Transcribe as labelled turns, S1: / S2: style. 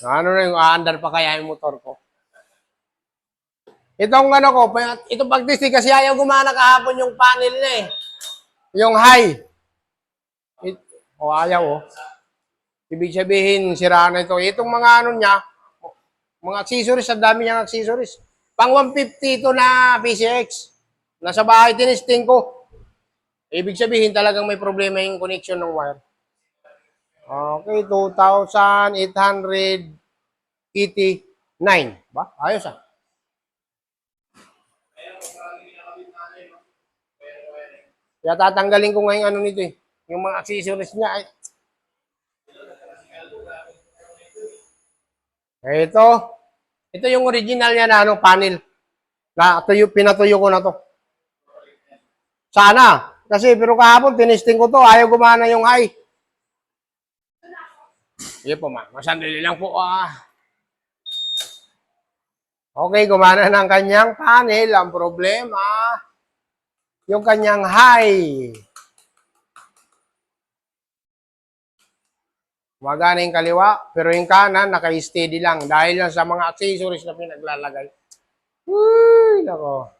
S1: Ano na yung aandar pa kaya yung motor ko. Itong ano ko, itong pag-testing kasi ayaw gumana kahapon yung panel na eh. Yung high. Ayaw oh. Ibig sabihin, sira na ito. Itong mga ano niya, mga accessories, ang dami niyang accessories. Pang 150 ito na PCX. Nasa bahay tinisting ko. Ibig sabihin talagang may problema yung connection ng wire. Okay, 2,889. Ba? Ayos ah. Kaya tatanggalin ko ngayon ano nito eh. Yung mga accessories niya ay. Ito yung original niya na ano, panel. Pinatuyo ko na to. Sana. Kasi pero kahapon tinisting ko to, ayaw gumana yung high. Sige po ma, masandali lang po ah. Okay, gumana ng kanyang panel. Ang problema, yung kanyang high. Gumagana yung kaliwa, pero yung kanan, naka-steady lang. Dahil lang sa mga accessories na pinaglalagay. Uy, nako.